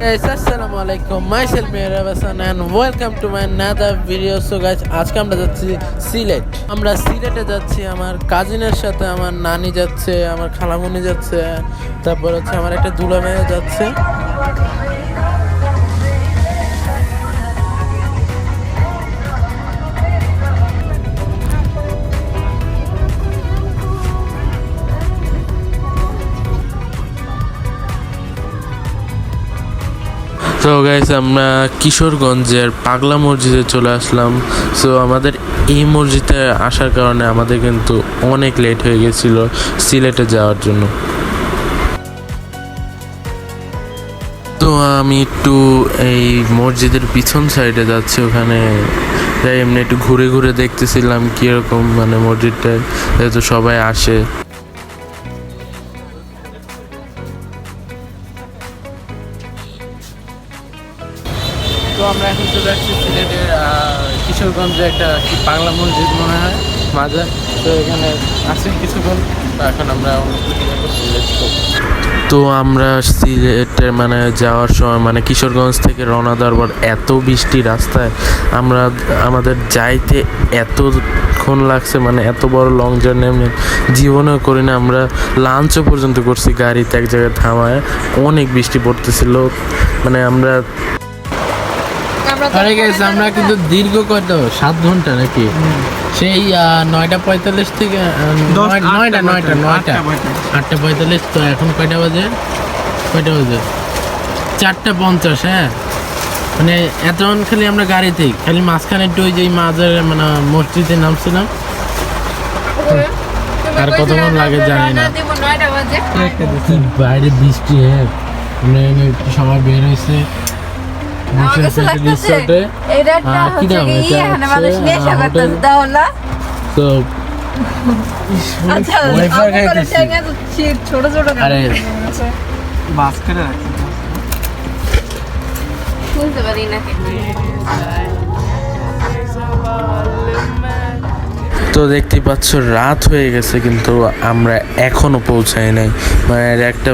Guys, assalamu alaikum. Myself Mira Hasan and welcome to my another video. So guys, আজকে আমরা যাচ্ছি সিলেট। আমরা সিলেটে যাচ্ছি আমার কাজিনের সাথে। আমার নানি যাচ্ছে, আমার খালামুনি যাচ্ছে, তারপর হচ্ছে আমার একটা দুলা মেয়ে যাচ্ছে। তো গাইস, আমরা কিশোরগঞ্জের পাগলা মসজিদে চলে আসলাম। সো আমাদের এই মসজিদে আসার কারণে আমাদের কিন্তু অনেক লেট হয়ে গেছিল সিলেটে যাওয়ার জন্য। তো আমি একটু এই মসজিদের পিছন সাইডে যাচ্ছি, ওখানে তাই এমনি একটু ঘুরে ঘুরে দেখতেছিলাম কীরকম মানে মসজিদটায়, যেহেতু সবাই আসে। তো আমরা এখন চলে আসছি সিলেটের কিশোরগঞ্জে একটা বাংলা মসজিদ মনে হয় মাজার। তো এখানে আছে কিছুক্ষণ, তো এখন আমরা তো আমরা সিলেটের মানে যাওয়ার সময় মানে কিশোরগঞ্জ থেকে রওনা দেওয়ার পর এত বৃষ্টি রাস্তায়, আমাদের যাইতে এতক্ষণ লাগছে, মানে এত বড় লং জার্নি আমি জীবনেও করি না। আমরা লাঞ্চও পর্যন্ত করছি গাড়িতে এক জায়গায় থামায়, অনেক বৃষ্টি পড়তেছিল। মানে আমরা আমরা কিন্তু দীর্ঘ কত 7 ঘন্টা নাকি সেই 9:45 থেকে 8:45। তো এখন কয়টা বাজে 4:50। হ্যাঁ, মানে এতক্ষণ খালি আমরা গাড়িতেই, খালি মাঝখানে একটু ওই যে মাজার মানে মসজিদে নামছিলাম। আর কতক্ষণ লাগে জানি না, বাইরে বৃষ্টি। হ্যাঁ, সবাই বের হয়েছে। তো দেখতে পাচ্ছ রাত হয়ে গেছে, কিন্তু আমরা এখনো পৌঁছাই নাই। মানে একটা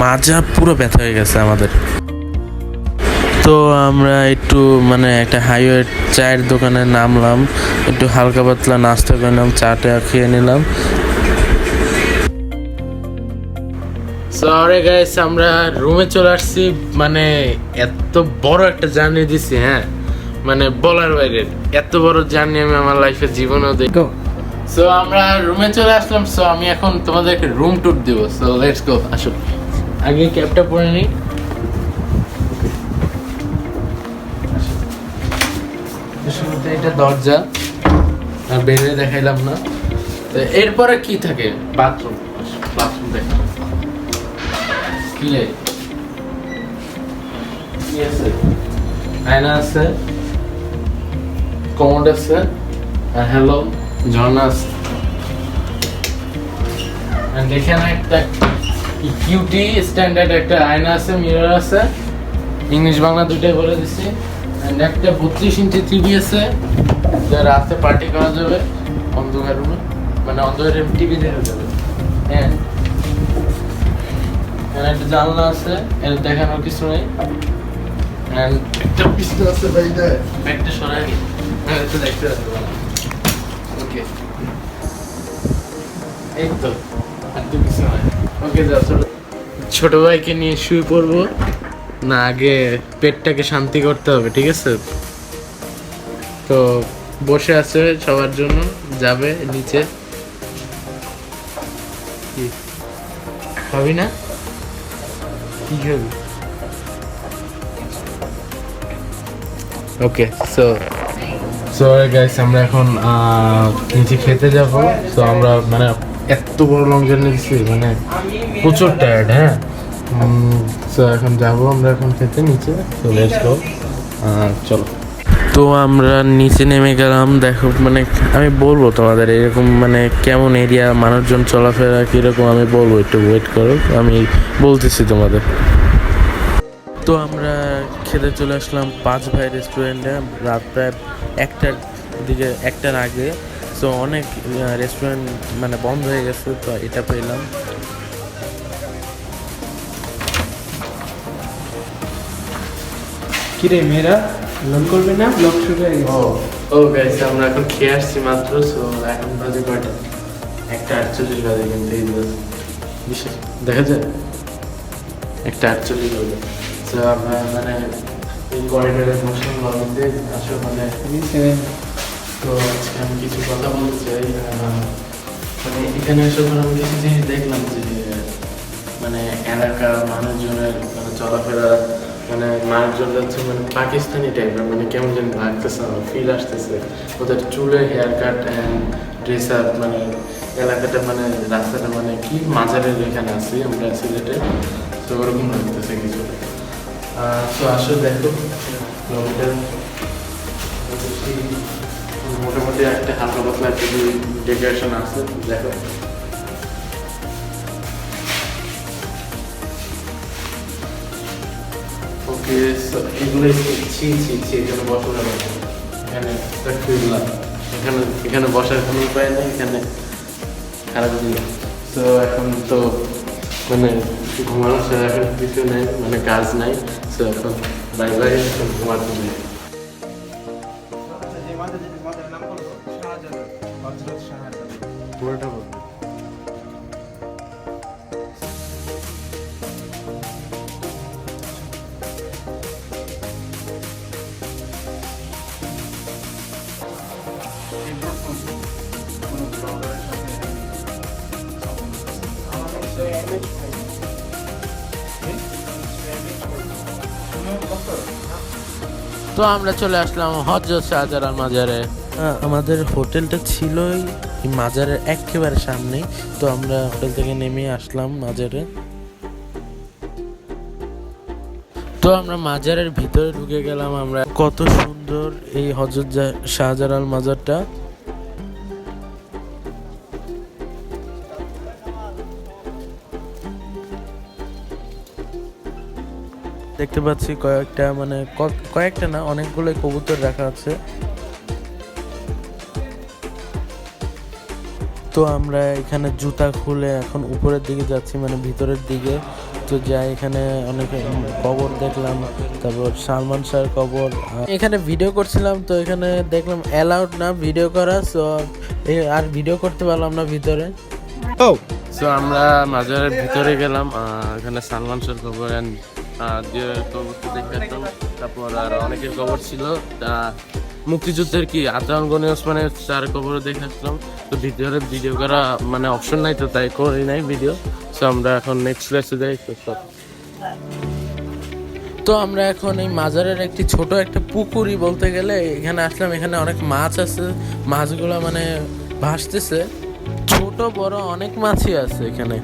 মাজা পুরো ব্যথা হয়ে গেছে আমাদের। তো আমরা একটু মানে একটা হাইওয়ে চায়ের দোকানে নামলাম, একটু হালকা পাতলা নাস্তা করলাম, চাটা খেয়ে নিলাম। সরি গাইস, আমরা রুমে চলে আসছি। মানে এত বড় একটা জার্নি দিছি, হ্যাঁ মানে বলার বাইরে। এত বড় জার্নি আমি আমার লাইফে জীবনেও দেখো। সো আমরা রুমে চলে আসলাম। সো আমি এখন তোমাদেরকে রুম ট্যুর দিব। সো লেটস গো। আসো, আগে ক্যাবটা পরে নিই। এটা দরজা, আর বেরিয়ে দেখাইলাম না। তো এরপরে কি থাকে? বাথরুম দেখো কি আছে, আয়না আছে, কমোড আছে, আর হ্যালো ঝর্ণা আছে। এখানে একটা কিউটি স্ট্যান্ডার্ড একটা আয়না আছে, মিরর আছে, ইংলিশ বাংলা দুটাই বলে দিছি। একটা 32 ইঞ্চি টিভি আছে, যা রাতে পার্টি করা যাবে অন্ধকার রুমে, মানে অন্ধকার টিভি দেখা যাবে। একটা জানলা আছে, এটা দেখানোর কিছু নেই। একটা পিছনে আছে, ব্যাগটা সরাই নি, এটা দেখতে পারবে। ওকে, এই তো আর তো কিছু নাই। ওকে, যাও ছোট ভাইকে নিয়ে শুয়ে পড়বো না, আগে পেটটাকে শান্তি করতে হবে, ঠিক আছে? তো বসে আছে সবার জন্য, যাবে নিচে। খাবি না? কি খাবি? ওকে, সো গাইস, আমরা এখন নিচে খেতে যাব। তো আমরা মানে এত বড় লং জার্নি দিচ্ছি, মানে প্রচুর টায়ার্ড। হ্যাঁ, তো এখন যাবো আমরা এখন খেতে নিচে। তো লেটস গো, চলো। তো আমরা নিচে নেমে গেলাম। দেখো মানে আমি বলবো তোমাদের এরকম মানে কেমন এরিয়া, মানুষজন চলাফেরা কীরকম আমি বলবো, একটু ওয়েট করো, আমি বলতেছি তোমাদের। তো আমরা খেতে চলে আসলাম 5 ভাই রেস্টুরেন্টে, রাত প্রায় 1টার আগে। সো অনেক রেস্টুরেন্ট মানে বন্ধ হয়ে গেছে, তো এটা পেলাম। কিরে মেয়েরা লোন করবে না ব্লগ শুরু হয়ে গেছে ও গাইস আমরা এখন খেয়ে আসছি মাত্র। সো এখন বাজে কয়টা? 1:48 বাজে, কিন্তু এই বিশেষ দেখা যায় 1:48 বাজে। সো আমরা মানে এই করিডোরে বসে লবিতে আসলে মানে তো আজকে আমি কিছু কথা বলতে চাই। মানে এখানে এসে আমি কিছু জিনিস দেখলাম যে মানে এলাকার মানুষজনের মানে চলাফেরা, মানে মানুষজন যাচ্ছে মানে পাকিস্তানি টাইপের, মানে কেমন যেন লাগতেছে, আমার ফিল আসতেছে ওদের চুলে hair cut and dress up, মানে এলাকাটা মানে রাস্তাটা মানে কি মাজারের এখানে আছি আমরা সিলেটে, তো ওরকম লাগতেছে কিছু। তো আসলে দেখো মোটামুটি একটা হালকা পাতলা একটা ডেকোরেশন আছে, দেখো ওকে। এগুলো ছি ছি ছি, এখানে বসো না, এখানে এখানে এখানে বসার কোনো উপায় নেই, এখানে খারাপ দিন। তো এখন তো মানে ঘুমানো ছাড়া এখন কিছু নেই, মানে কাজ নাই। তো এখন বাই বাই, এখন ঘুমাতে নেই। পুরোটা বলবো। তো আমরা চলে আসলাম হযরত শাহজালাল মাজারে। আমাদের হোটেলটা ছিলই এই মাজারের একেবারে সামনেই, তো আমরা হোটেল থেকে নেমে আসলাম মাজারে। তো আমরা মাজারের ভিতরে ঢুকে গেলাম। আমরা কত সুন্দর এই হযরত শাহজালাল মাজারটা। দেখতে পাচ্ছি কয়েকটা মানে কয়েকটা না, অনেকগুলো কবুতর রাখা আছে। তো আমরা এখানে জুতা খুলে এখন উপরের দিকে যাচ্ছি, মানে ভিতরের দিকে। তো যাই, এখানে অনেক কবর দেখলাম, তারপর সালমান শাহর কবর। এখানে ভিডিও করছিলাম, তো এখানে দেখলাম অ্যালাউড না ভিডিও করা, সো আর ভিডিও করতে পারলাম না ভিতরে। সো আমরা মাজারের ভিতরে গেলাম, এখানে সালমান শাহর কবর অ্যান্ড কবরটা দেখে আসলাম। তারপর আর অনেকের কবর ছিল, মুক্তিযুদ্ধের কি আতাউল গনি ওসমানের চার কবরও দেখে আসলাম। তো ভিতরে ভিডিও করা মানে অপশন নাই, তো তাই করি নাই ভিডিও। সো আমরা এখন নেক্সট প্লেসে যাই। তো আমরা এখন এই মাজারের একটি ছোট একটা পুকুরই বলতে গেলে এখানে আসলাম। এখানে অনেক মাছ আছে, মাছগুলো মানে ভাসতেছে, ছোট বড় অনেক মাছই আছে এখানে।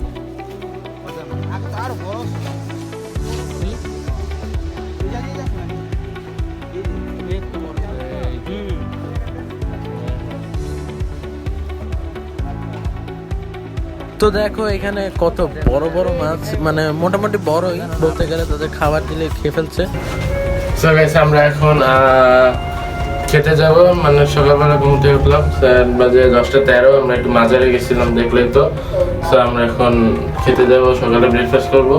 তো দেখো এখানে কত বড় বড় মাছ, মানে মোটামুটি বড়ই বলতে গেলে, তাদের খাবার দিলে খেয়ে ফেলছে। সো গাইস আমরা এখন খেতে যাব, মানে সকালবেলা ঘুম থেকে উঠলাম, বাজে 10:13। আমরা একটু মাজারে গেছিলাম, দেখলেই তো। সো আমরা এখন খেতে যাব, সকালে ব্রেকফাস্ট করবো।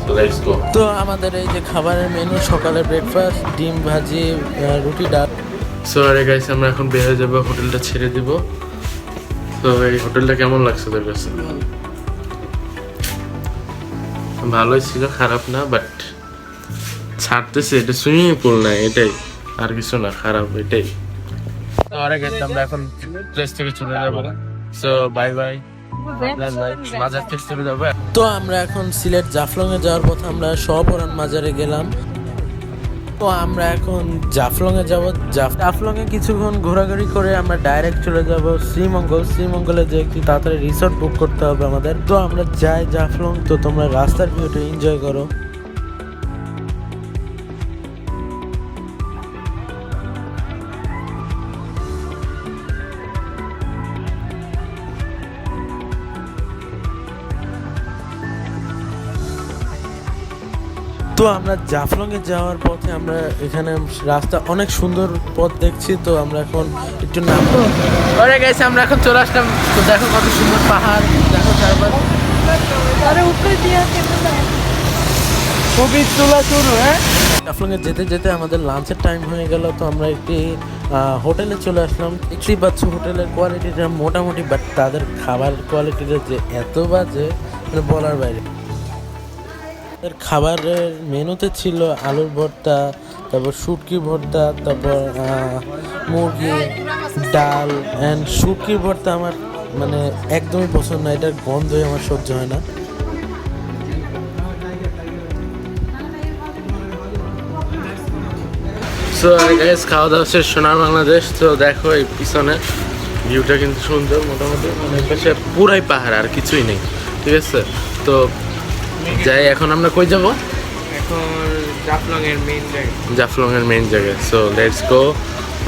সো লেটস গো। তো আমাদের এই যে খাবারের মেনু, সকালে ব্রেকফাস্ট, ডিম ভাজি, রুটি, ডাল। সো আরে গাইস আমরা এখন বের হয়ে যাবো, হোটেলটা ছেড়ে দিব। তো এই হোটেলটা কেমন লাগছে তোর কাছে? ভালোই ছিল, খারাপ না, বাট ছাড়তেছে। এটা সুইমিং পুল না, এটাই, আর কিছু না, খারাপ এটাই। তো আরে গাইস আমরা এখন প্লেস থেকে চলে যাবো। সো বাই বাই, মাজার থেকে চলে যাবো। তো আমরা এখন সিলেট জাফলং এ যাওয়ার পথে আমরা সপরান মাজারে গেলাম। তো আমরা এখন জাফলং এ যাব। জাফলং এ কিছুক্ষণ ঘোরাঘুরি করে আমরা ডাইরেক্ট চলে যাব শ্রীমঙ্গল। শ্রীমঙ্গলে যে একটি তাড়াতাড়ি রিসোর্ট বুক করতে হবে আমাদের। তো আমরা যাই জাফলং। তো তোমরা রাস্তার ভিউটা এনজয় করো। তো আমরা জাফলং এ যাওয়ার পথে আমরা এখানে রাস্তা অনেক সুন্দর পথ দেখছি। তো আমরা এখন একটু নামবো। ওরে গাইস আমরা এখন চলে আসলাম। তো দেখো কত সুন্দর পাহাড়, দেখো চারপাশ। আরে উপরে দিয়া কেমন ছবি তোলা শুরু, হ্যাঁ। জাফলংয়ে যেতে যেতে আমাদের লাঞ্চের টাইম হয়ে গেল, তো আমরা একটি হোটেলে চলে আসলাম। দেখতেই পাচ্ছ হোটেলের কোয়ালিটিটা মোটামুটি, বাট তাদের খাবার কোয়ালিটিটা যে এত বাজে মানে বলার বাইরে। তাদের খাবারের মেনুতে ছিল আলুর ভর্তা, তারপর শুটকি ভর্তা, তারপর মুরগি, ডাল অ্যান্ড শুটকির ভর্তা আমার মানে একদমই পছন্দ না, এটার গন্ধই আমার সহ্য হয় না। সো গাইস, খাওয়া দাওয়া শেষ সোনার বাংলাদেশ। তো দেখো এই পিছনে ভিউটা কিন্তু সুন্দর, মোটামুটি মানে পাশে পুরাই পাহাড় আর কিছুই নেই, ঠিক আছে। তো যাই, এখন আমরা কই যাব? এখন জাফলংয়ের মেইন জায়গা। জাফলংয়ের মেইন জায়গায়। So let's go.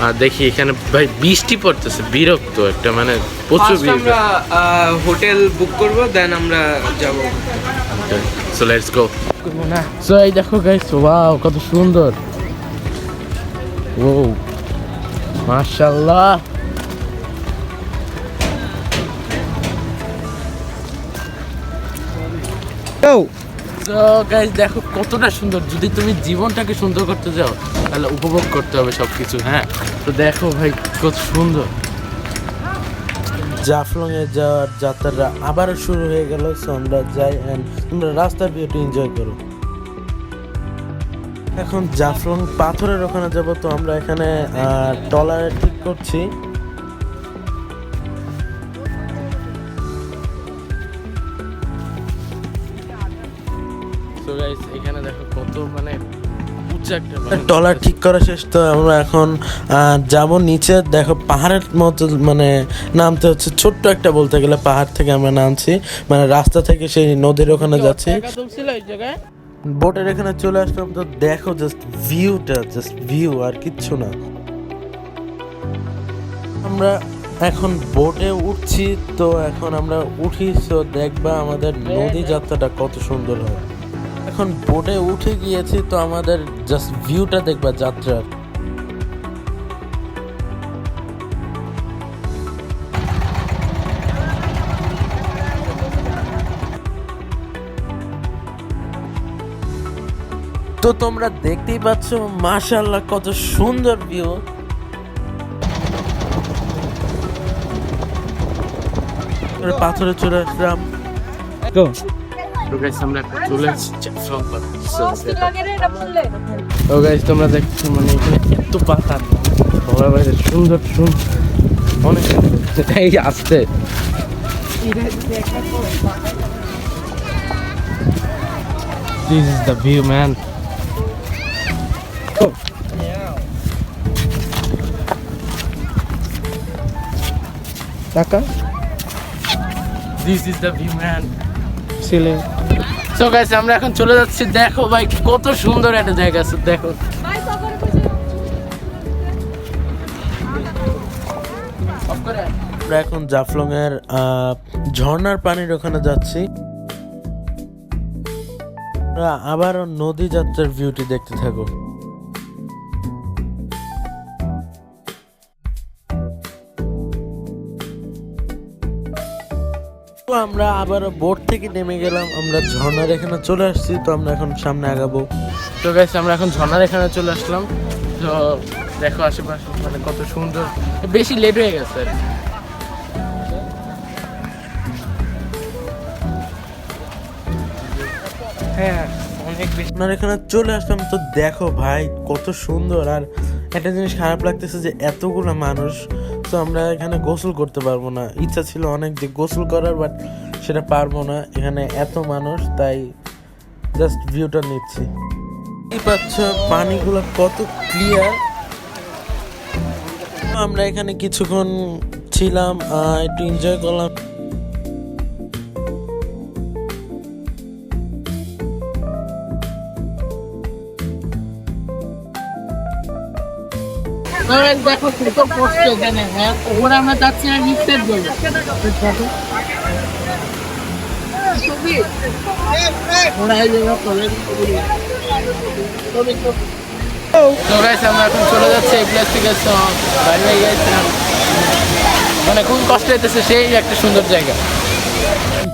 আর দেখি এখানে ভাই বৃষ্টি পড়তেছে, বিরক্ত একটা, মানে প্রচুর First আমরা হোটেল বুক করব, দেন আমরা যাব। সো লেটস গো। করবো না। সো এই দেখো গাইস, ওয়াও কত সুন্দর, ও মাশাআল্লাহ। তো গাইস দেখো কতটা সুন্দর। যদি তুমি জীবনটাকে সুন্দর করতে যাও তাহলে উপভোগ করতে হবে সবকিছু। হ্যাঁ, তো দেখো ভাই কত সুন্দর। জাফলংয়ে যাওয়ার যাত্রাটা আবারও শুরু হয়ে গেল। সো আমরা যাই অ্যান্ড তোমরা রাস্তার ভিউটি এনজয় করো। এখন জাফলং পাথরের ওখানে যাব, তো আমরা এখানে ট্রলারে ঠিক করছি। সো গাইস এখানে দেখো কত মানে উঁচা একটা ট্রলার ঠিক করা শেষ, তো আমরা এখন যাব নিচে। দেখো পাহাড়ের মতো মানে নামতে হচ্ছে, ছোট্ট একটা বলতে গেলে পাহাড় থেকে আমরা নামছি, মানে রাস্তা থেকে সেই নদীর ওখানে যাচ্ছি। বোটের এখানে চলে আসলাম, তো দেখো জাস্ট ভিউটা, জাস্ট ভিউ আর কিচ্ছু না। আমরা এখন বোটে উঠছি, তো এখন আমরা উঠি, তো দেখবা আমাদের নদী যাত্রাটা কত সুন্দর হয়। এখন বোটে উঠে গিয়েছি, তো আমাদের জাস্ট ভিউটা দেখবা যাত্রার। তো তোমরা দেখতেই পাচ্ছ মাশাআল্লাহ কত সুন্দর ভিউ। পাথরে চলে আসলাম। তো গাইস আমরা এখন চলে এসেছি জাফলং পাহাড়। তো গাইস তোমরা দেখছো মানে এখানে এত পাহাড় বলার বাইরে, সুন্দর সুন্দর অনেক এই আসতে। This is the view, man. টাকা This is the view, man. ছিলে So guys আমরা এখন চলে যাচ্ছি। দেখো ভাই কত সুন্দর একটা জায়গা আছে, দেখো। আমরা এখন জাফলং এর ঝর্ণার পানির ওখানে যাচ্ছি। আমরা আবারও নদী যাত্রার ভিউটি দেখতে থাকো। তো আমরা আবারও বোট থেকে নেমে গেলাম, আমরা ঝর্ণার এখানে চলে আসছি, তো আমরা এখন সামনে আগাবো। তো গাইস আমরা এখন ঝর্ণার এখানে চলে আসলাম। তো দেখো আশেপাশে মানে কত সুন্দর, বেশি লেট হয়ে গেছে আর কি। হ্যাঁ অনেক বেশি। আপনার এখানে চলে আসলাম, তো দেখো ভাই কত সুন্দর। আর একটা জিনিস খারাপ লাগতেছে যে এতগুলো মানুষ, তো আমরা এখানে গোসল করতে পারবো না। ইচ্ছা ছিল অনেক যে গোসল করার, বাট সেটা পারবো না, এখানে এত মানুষ, তাই জাস্ট ভিউটা নিচ্ছি। এই পাচ্ছ পানিগুলো কত ক্লিয়ার। আমরা এখানে কিছুক্ষণ ছিলাম, একটু এনজয় করলাম। দেখো কত কষ্ট এখানে। হ্যাঁ ওপরে আমরা যাচ্ছি না নিচের জন্য। তো গাইস আমরা এখন চলে যাচ্ছি এই প্লেস থেকে। বাইরে গিয়েছিলাম, মানে খুব কষ্ট হইতেছে, সেই একটা সুন্দর জায়গা।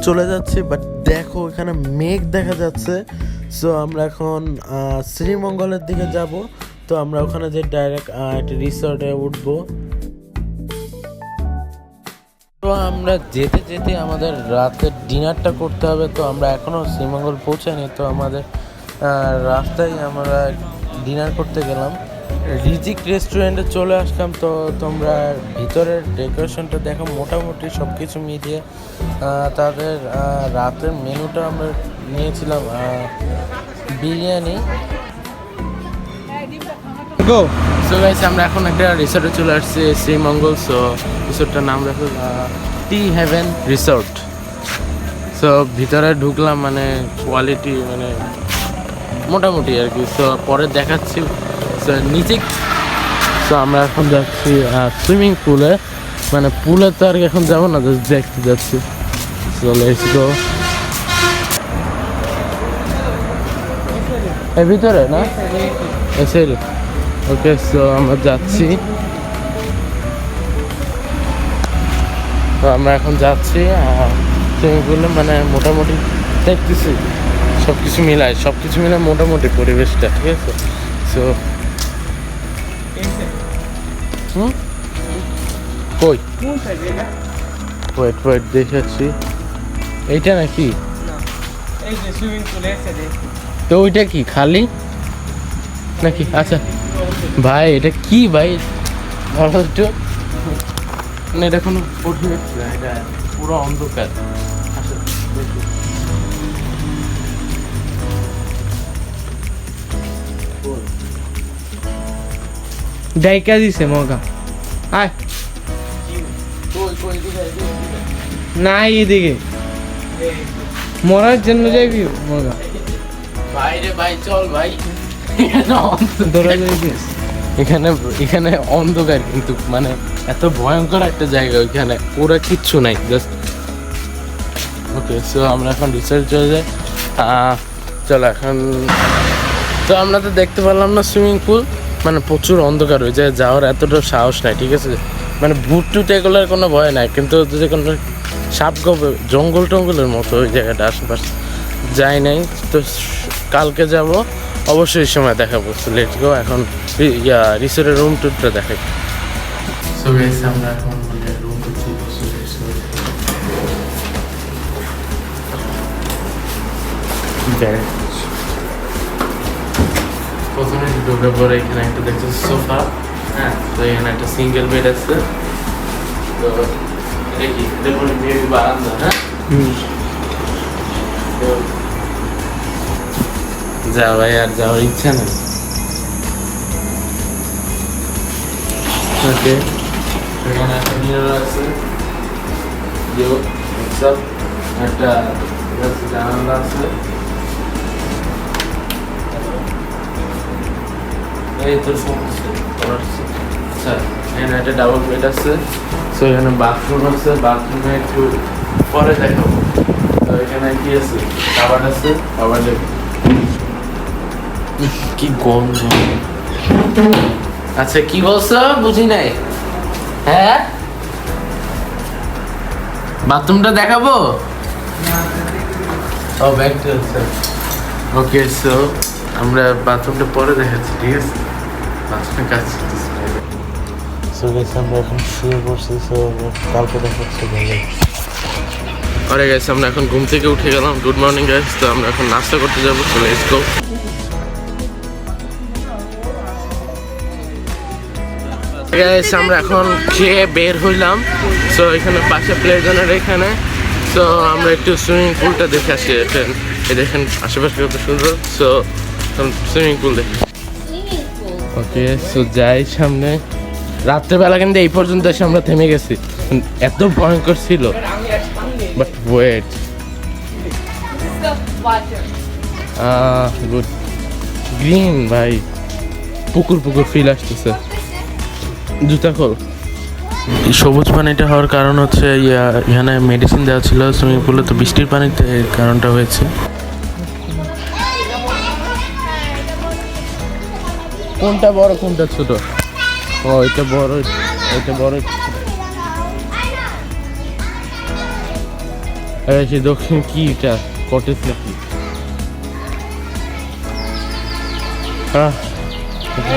চলে যাচ্ছে, বাট দেখো এখানে মেঘ দেখা যাচ্ছে, সো আমরা এখন শ্রীমঙ্গলের দিকে যাব। তো আমরা ওখানে যে ডাইরেক্ট একটা রিসর্টে উঠবো। তো আমরা যেতে যেতে আমাদের রাতের ডিনারটা করতে হবে। তো আমরা এখনও শ্রীমঙ্গল পৌঁছাইনি, তো আমাদের রাস্তায় আমরা ডিনার করতে গেলাম। রিজিক রেস্টুরেন্টে চলে আসলাম। তো তোমরা ভিতরের ডেকোরেশনটা দেখো, মোটামুটি সব কিছু মিলিয়ে তাদের রাতের মেনুটা আমরা নিয়েছিলাম বিরিয়ানি। সো গাইস, আমরা এখন একটা রিসোর্টে চলে আসছি, শ্রীমঙ্গল। সো রিসোর্টটার নাম রাখো টি হেভেন রিসোর্ট। সো ভিতরে ঢুকলাম, মানে কোয়ালিটি মানে মোটামুটি আর কি। সো পরে দেখাচ্ছি নিচে। সো আমরা এখন যাচ্ছি সুইমিং পুলে, মানে পুলে তো আর কি এখন যাবো না, জাস্ট দেখতে যাচ্ছি। সো লেটস গো। এর ভিতরে না এসে ওকে। সো আমরা যাচ্ছি, তো আমরা এখন যাচ্ছি সুইমিং পুলে, মানে মোটামুটি দেখতেছি সব কিছু মিলায় মোটামুটি পরিবেশটা ঠিক আছে। সো কই ওয়েট দেখেছি, এইটা নাকি? তো ওইটা কি খালি নাকি? আচ্ছা ভাই, এটা কি ভাই বলো একটু। মানে এটা কোনো পরিবেশ না, এটা পুরো অন্ধকার। আচ্ছা দেখি। ডাইকা দিছে মগা। আয় না এদিকে মরার জন্য যাইবি মগা। ভাই রে ভাই, চল ভাই। এখানে অন্ধকার, কিন্তু মানে এত ভয়ঙ্কর একটা জায়গা, ওইখানে পুরো কিচ্ছু নাই, জাস্ট ওকে। সো আমরা এখন রিসার্চ চলে যাই। চলো এখন। তো আমরা তো দেখতে পারলাম না সুইমিং পুল, মানে প্রচুর অন্ধকার হয়ে যায়, যাওয়ার এতটা সাহস নাই ঠিক আছে। মানে ভূত টুট এগুলোর কোনো ভয় নাই, কিন্তু যদি কোনো সাপ গবে জঙ্গল টঙ্গলের মতো ওই জায়গাটা আশেপাশে যাই নাই। তো কালকে যাব, অবশ্যই সময় দেখাবো। সো লেটস গো। এখন রিসোর্টের রুম টুরটা দেখাই। সো গাইস, আমরা এখন মানে রুম টুরছি। প্রথমে ঢুকে পরে এখানে একটা দেখছো সোফা, হ্যাঁ। তো এখানে একটা সিঙ্গেল বেড আছে। তো এটা কি, এটা বলে মেবি বারান্দা, হ্যাঁ। যা ভাই, আর যাওয়ার ইচ্ছা নেই। ওকে, এখানে একটা মিরর আছে, একটা জানালা আছে। এই তোর সমস্যা। আচ্ছা, এখানে একটা ডাবল বেড আছে। সো এখানে বাথরুম আছে, বাথরুমে একটু পরে দেখাবো। তো এখানে কি আছে, কাবার্ড আছে, কাবার্ডে কি গন্ধ। আচ্ছা কি বলছো বুঝি নাই, হ্যাঁ? বাথরুমটা দেখাবো? ও ব্যাগটা আছে। ওকে, সো আমরা বাথরুমটা পরে দেখাচ্ছি ঠিক আছে। বাথরুমের কাজ করতেছি। সো গাইস, আমরা এখন শুয়ে পড়ছি। সো কালকে দেখাচ্ছি। আরে গাইস, আমরা এখন ঘুম থেকে উঠে গেলাম। Good morning guys. তো আমরা এখন নাস্তা করতে যাবো। So let's go. গাইস, আমরা এখন খেয়ে বের হইলাম। সো এখানে পাশে প্লেজনের এখানে। সো আমরা একটু সুইমিং পুলটা দেখে আসি। দেখেন আশেপাশে কত সুন্দর। সো সুইমিং পুল দেখি। ওকে, সো যাই সামনে। রাত্রেবেলা কিন্তু এই পর্যন্ত এসে আমরা থেমে গেছি, এত ভয়ঙ্কর ছিল। বাট ওয়েট, গুড গ্রিন ভাই, পুকুর ফিল আসতেছে। জুতা খোল। সবুজ পানিটা হওয়ার কারণ হচ্ছে এখানে মেডিসিন দেওয়া ছিল সুইমিং পুলে, তো বৃষ্টির পানিতে এই কারণটা হয়েছে। কোনটা বড় কোনটা ছোট? ও এটা বড়, এটা বড়। দক্ষিণ কি এটা, কটেজ নাকি?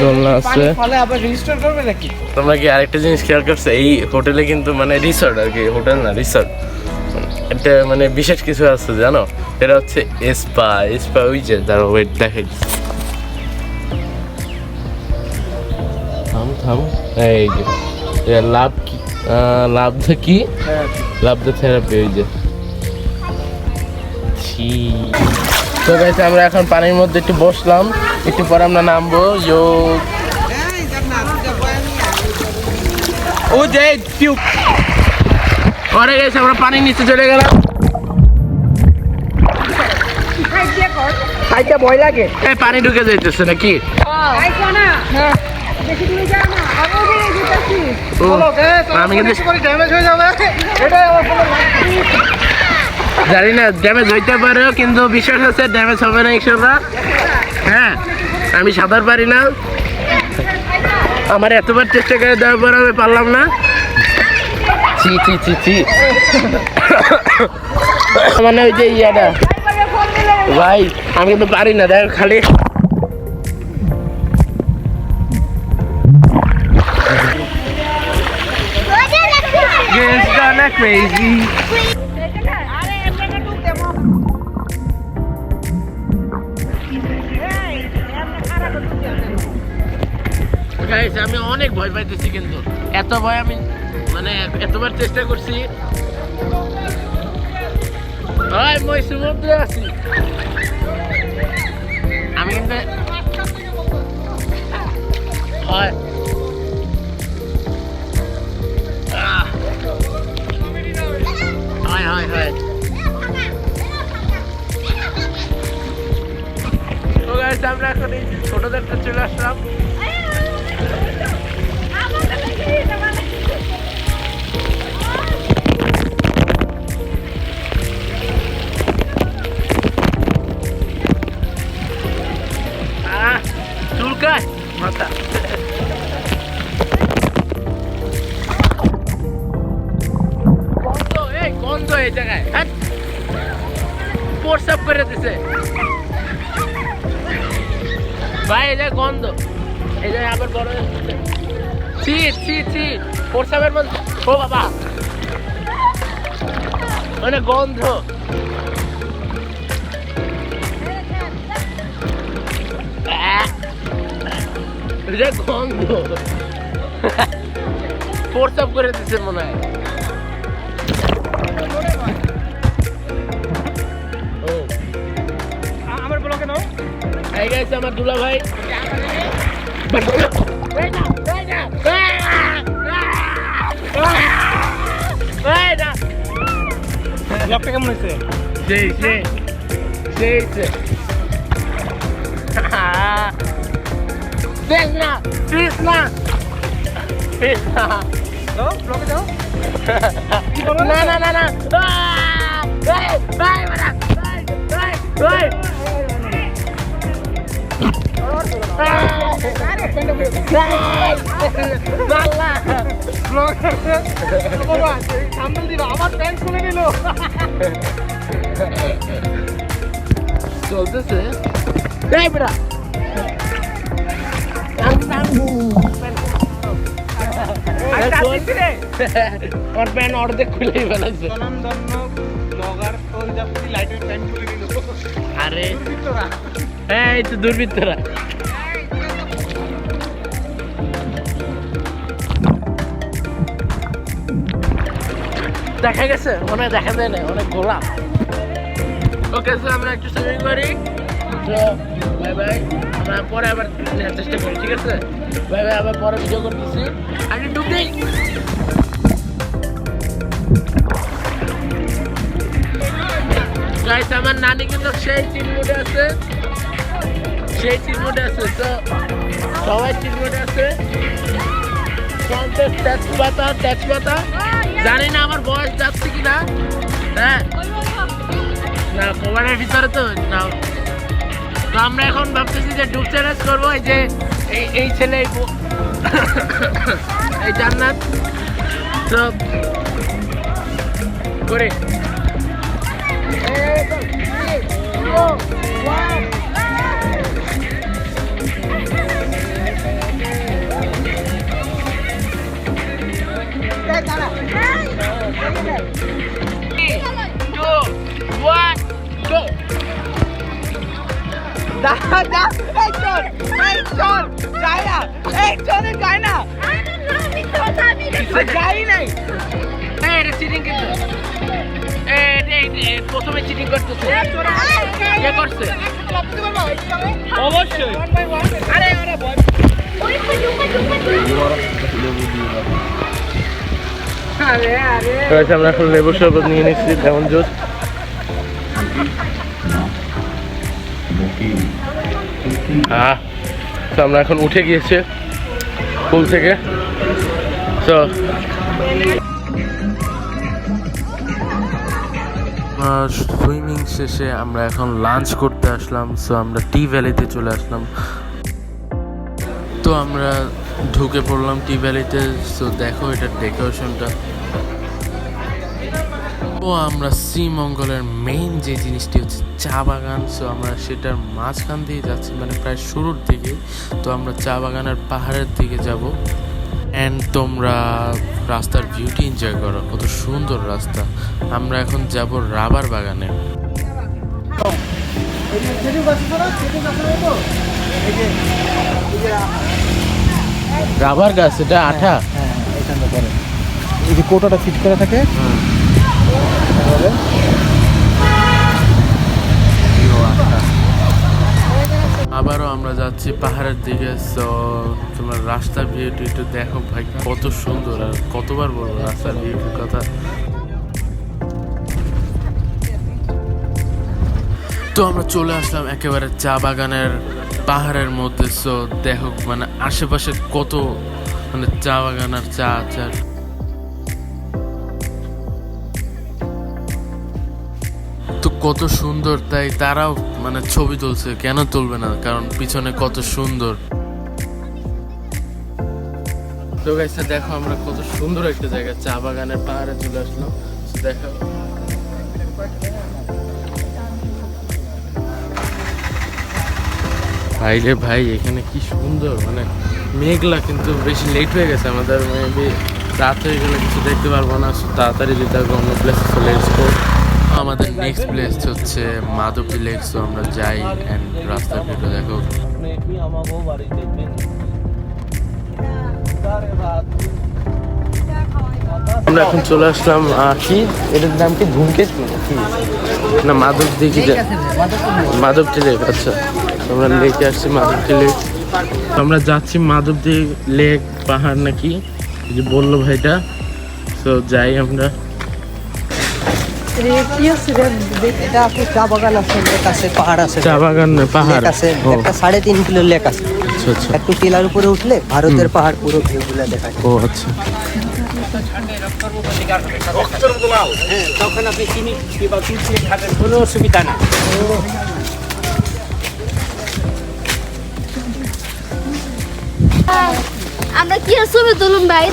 দোলনা আছে। ফলে আবার রেজিস্টার করবে নাকি? তোমরা কি আরেকটা জিনিস খেয়াল করছো, এই হোটেলে কিন্তু মানে রিসর্ট আর কি, হোটেল না রিসর্ট, এটা মানে বিশেষ কিছু আছে জানো, এটা হচ্ছে স্পা। স্পা ওই যে দাঁড়ো ওয়েট দেখাই, থাম এই যে লাভ কি, লাভ দ্য কি, লাভ দ্য থেরাপি, ওই যে। তো গাইস আমরা এখন পানির মধ্যে একটু বসলাম, একটু পরে আমরা নামবো। ও যে টিউব পরে গেছে আমরা পানির নিচে চলে গেলাম। খাইতে ভয় লাগে। এই পানি ঢুকে যাইতেছে নাকি? আমি কিন্তু জানি না, ড্যামেজ হইতে পারে, কিন্তু বিশ্বাস আছে ড্যামেজ হবে না ইনশাআল্লাহ। হ্যাঁ, আমি সাঁতার পারি না, আমার এতবার চেষ্টা করে দেওয়ার পর আমি পারলাম না। চি চি চি চি মানে ওই যে ইয়াটা ভাই, আমি কিন্তু পারি না, দেখ খালি It's gonna crazy. গাইস আমি অনেক ভয় পাইতেছি, কিন্তু এত ভয় আমি মানে এতবার চেষ্টা করছি। মই সমুদ্রে আছি আমি, কিন্তু হয় হয় হয় হয়। তো গাইস আমরা এখন এই ছোটদেরটা চলে আসলাম। চুলকায় মাথা। গন্ধ এই জায়গায় প্রসাব করে দিছে ভাই, এই জায়গায় গন্ধ, এই জায়গায় আবার বড় ছি ছি ছি প্রসাবের মধ্যে। ও বাবা মানে গন্ধ, গন্ধ প্রসাব করে দিচ্ছে মনে হয়। আমার বলো কেন? এই গেছে আমার দুলা ভাই। ব্লগটা কেমন হয়েছে? সেই সেই সেই দেখ না, প্লিজ না, প্লিজ না, ব্লগে যাও। না না না না, আমার প্যান্ট খুলে নিল। চলতেছে আমার প্যান্ট অর্ধেক খুলেই ফেলেছে। আরে হ্যাঁ, এই তো দুর্বৃত্তরা। দেখা গেছে মনে হয়, দেখা যায় না, অনেক গোলা। ওকে স্যার আমরা একটু সুইমিং করি, বাই বাই, আমরা পরে আবার নেওয়ার চেষ্টা করি, ঠিক আছে? বাই বাই, আবার পরে ভিডিও করতেছি। আমি ডুব দিই। গাইস আমার নানি কিন্তু সেই চিনমোডে আছে, সেই চিনমোডে আছে, তো সবাই চিনমোডে আছে। তেজপাতা জানি না আমার বয়স যাচ্ছে কিনা। হ্যাঁ না, কভারের ভিতরে তো না। তো আমরা এখন ভাবতেছি যে ডুব চ্যালেঞ্জ করবো। এই যে এই ছেলে এই জান্নাত তো করে প্রথমে চিটিং করতেছে কে করছে অবশ্যই আমরা এখন লেবু শরবত নিয়ে নিচ্ছি লেমন জুস। তো আমরা এখন উঠে গিয়েছি পুল থেকে। তো সুইমিং শেষে আমরা এখন লাঞ্চ করতে আসলাম। সো আমরা টি ভ্যালিতে চলে আসলাম। তো আমরা ঢুকে পড়লাম টি ভ্যালিতে। সো দেখো এটার ডেকোরেশনটা। তো আমরা শ্রীমঙ্গলের মেইন যে জিনিসটি হচ্ছে চা বাগান। সো আমরা সেটার মাঝখান দিয়ে যাচ্ছি, মানে প্রায় শুরুর দিকে। তো আমরা চা বাগানের পাহাড়ের দিকে যাব। অ্যান্ড তোমরা রাস্তার ভিউটি এনজয় করো, কত সুন্দর রাস্তা। আমরা এখন যাব রাবার বাগানে। রাবার গাছ, এটা আঠা। এই যে কোটাটা ফিট করা থাকে। আবারও আমরা যাচ্ছি পাহাড়ের দিকে। সো তোমার রাস্তার ভিউটি একটু দেখো ভাই, কত সুন্দর। আর কতবার বলবো রাস্তার ভিউটির কথা। তো আমরা চলে আসলাম একেবারে চা বাগানের পাহাড়ের মধ্যে। সো দেখো মানে আশেপাশে কত মানে চা বাগান আর চা চা। তো কত সুন্দর, তাই তারাও মানে ছবি তুলছে, কেন তুলবে না, কারণ পিছনে কত সুন্দর। তো গাইস দেখো আমরা কত সুন্দর একটা জায়গা, চা বাগানের পাহাড়ে চলে আসলাম। দেখো ভাই রে ভাই, এখানে কি সুন্দর, মানে মেঘলা কিন্তু বেশি লেট হয়ে গেছে আমাদের। মেবি রাত হয়ে গেলে কিছু দেখতে পারবো না, তাড়াতাড়ি যেতে হবে অন্য প্লেসে চলে আসবো। আমাদের নেক্সট প্লেস হচ্ছে মাধবদী লেক। সো আমরা যাই অ্যান্ড রাস্তার ভিডিও দেখো। আমরা এখন চলে আসলাম কি এটার নাম কি, ধূমকেশ না মাধবদী কি, মাধবদী লেক। আচ্ছা আমরা লেকে আসছি, মাধবদী লেক। আমরা যাচ্ছি মাধবদী লেক পাহাড় নাকি যে বললো ভাইটা। তো যাই আমরা। এটা আছে চা বাগান আছে, লেক আছে, পাহাড় আছে। চা বাগান পাহাড় আছে, একটা 3.5 কিলো লেক আছে। আচ্ছা আচ্ছা। একটু টিলার উপরে উঠলে ভারতের পাহাড় পুরো ভিউগুলো দেখা যায়। ও আচ্ছা। তখন আপনি চিনি কিংবা কিনতে খাবেন, কোনো অসুবিধা না। আমরা কি ছবি তুলুন ভাই,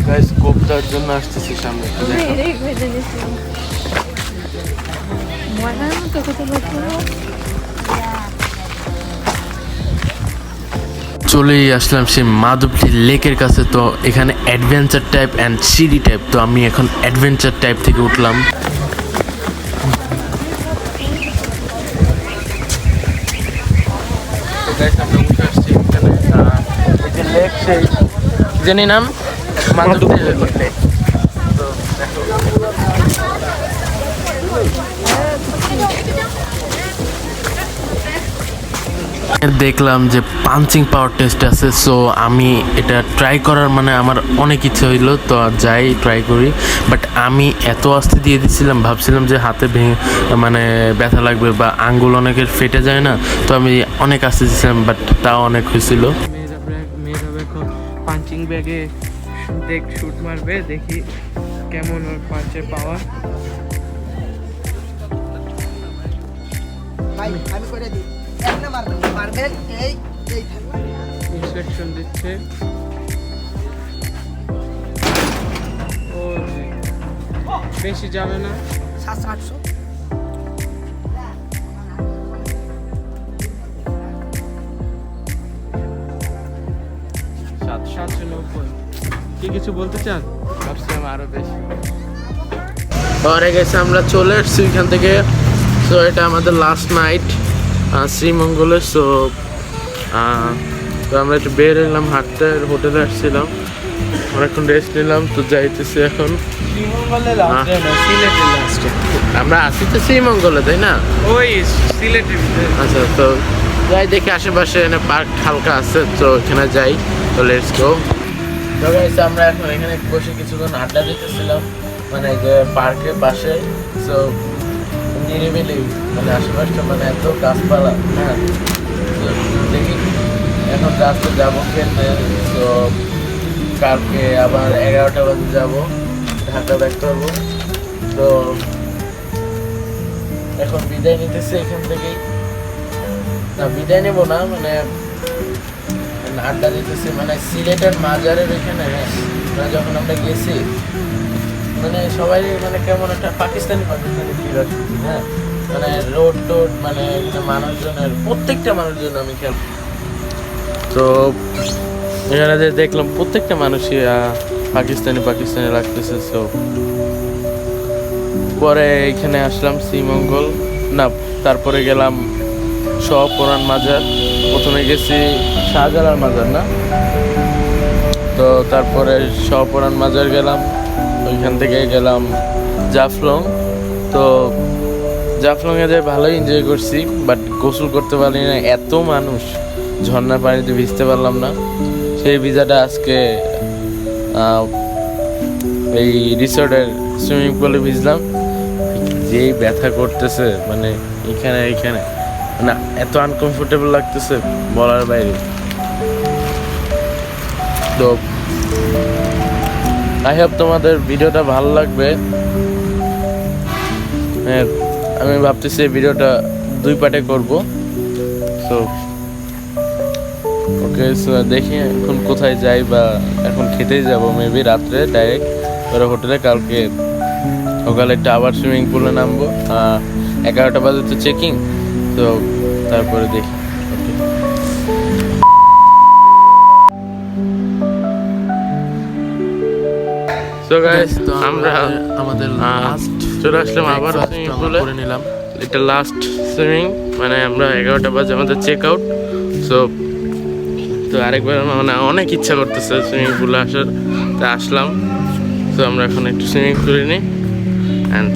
গাইস কোপটার জন্য আসতেছি সামনে। চলেই আসলাম সেই মাধবদী লেকের কাছে। তো এখানে adventure type and CD type. তো আমি এখন অ্যাডভেঞ্চার টাইপ থেকে উঠলাম। জানি নাম মাধবদী লেক। দেখলাম যে পাঞ্চিং পাওয়ার টেস্ট আছে। সো আমি এটা ট্রাই করার মানে আমার অনেক ইচ্ছে হইলো, তো যাই ট্রাই করি। বাট আমি এত আস্তে দিয়ে দিচ্ছিলাম, ভাবছিলাম যে হাতে ভেঙে মানে ব্যথা লাগবে বা আঙ্গুল অনেকের ফেটে যায় না, তো আমি অনেক আস্তে দিচ্ছিলাম, বাট তাও অনেক হয়েছিল। মেয়েরা এখন পাঞ্চিং ব্যাগে শুট মারবে, দেখি কেমন ওর পাঞ্চের পাওয়ার। আমি করে দিই, এমনি মারবেন, এই ইনস্ট্রাকশন দিচ্ছে। ও বেশি যাবে না, 700-800। 790। কি কিছু বলতে চান? ভাবছিলাম আরো বেশি। পরে গেছে আমরা চলে এসেছি এখান থেকে। সো এটা আমাদের লাস্ট নাইট শ্রীমঙ্গলে। সো তো আমরা একটু বের হলাম হাঁটতে, হোটেলে আসছিলাম, আমরা এখন রেস্ট নিলাম। তো যাইতেছি এখন সিলেটের লাস্টে আমরা আসি তো শ্রীমঙ্গলে, তাই না? ওই সিলেটের ভিতরে। আচ্ছা, তো যাই দেখি আশেপাশে এখানে পার্ক হালকা আছে, তো এখানে যাই। তো লেটস গো। তো গাইস আমরা এখন এখানে বসে কিছুক্ষণ আড্ডা দিতেছিলাম, মানে যে পার্কের পাশে। সো নিরিবিলি, মানে আশেপাশটা মানে এত গাছপালা, হ্যাঁ। তো দেখি এখন রাস্তা যাবো খেলতে। তো কালকে আবার 11টা বাজে যাবো, ঢাকা ব্যাক করবো। তো এখন বিদায় নিতেছি এখান থেকেই, না বিদায় নেবো না, মানে আড্ডা দিতেছি। মানে সিলেটের মাজারের এখানে যখন আমরা গেছি, মানে সবাই মানে কেমন একটা পাকিস্তানি ফিল আসছে, হ্যাঁ। মানে রোড টোড মানে মানুষজনের, প্রত্যেকটা মানুষজন আমি খেয়াল। তো এখানে যে দেখলাম প্রত্যেকটা মানুষই পাকিস্তানি লাগতেছে। সো পরে এখানে আসলাম শ্রীমঙ্গল, না তারপরে গেলাম পুরান মাজার। প্রথমে গেছি শাহজালাল মাজার, না, তো তারপরে পুরান মাজার গেলাম। ওইখান থেকে গেলাম জাফলং। তো জাফলংয়ে যে ভালোই এনজয় করছি, বাট গোসল করতে পারলি না, এত মানুষ, ঝর্ণার পানিতে ভিজতে পারলাম না। সেই ভিজাটা আজকে এই রিসোর্টের সুইমিং পুলে ভিজলাম, যেই ব্যথা করতেছে, মানে এইখানে না, এত আনকমফোর্টেবল লাগতেছে বলার বাইরে। তো আই হোপ তোমাদের ভিডিওটা ভালো লাগবে। আমি ভাবতেছি এই ভিডিওটা 2 পার্টে করব। সো ওকে, সো দেখি এখন কোথায় যাই, বা এখন খেতেই যাব মেবি রাত্রে ডাইরেক্ট ওরা হোটেলে। কালকে সকালে একটা আবার সুইমিং পুলে নামবো, 11টা বাজে তো চেকিং। তো তারপরে দেখি। সো গাইস আমরা আমাদের লাস্ট চলে আসলাম আবার সুইমিং পুলে করে নিলাম। এটা লাস্ট সুইমিং, মানে আমরা 11টা বাজে আমাদের চেক আউট। তো আরেকবার মানে অনেক ইচ্ছা করতেছে সুইমিং পুলে আসার, তাই আসলাম। তো আমরা এখন একটু সুইমিং করে নিই, অ্যান্ড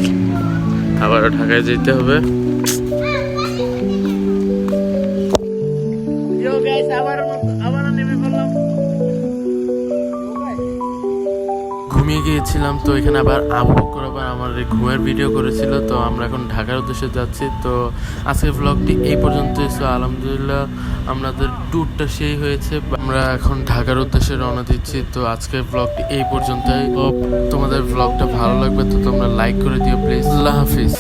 আবারও ঢাকায় যেতে হবে। ঘুমিয়ে গিয়েছিলাম, তো এখানে আবার আবু বকর আবার আমার ঘুমের ভিডিও করেছিল। তো আমরা এখন ঢাকার উদ্দেশ্যে যাচ্ছি। তো আজকের ব্লগটি এই পর্যন্তই। সো আলহামদুলিল্লাহ আমাদের ট্যুরটা সেই হয়েছে, আমরা এখন ঢাকার উদ্দেশ্যে রওনা দিচ্ছি। তো আজকের ব্লগটি এই পর্যন্তই। তোমাদের ব্লগটা ভালো লাগবে তো তোমরা লাইক করে দিও প্লিজ। আল্লাহ হাফিজ।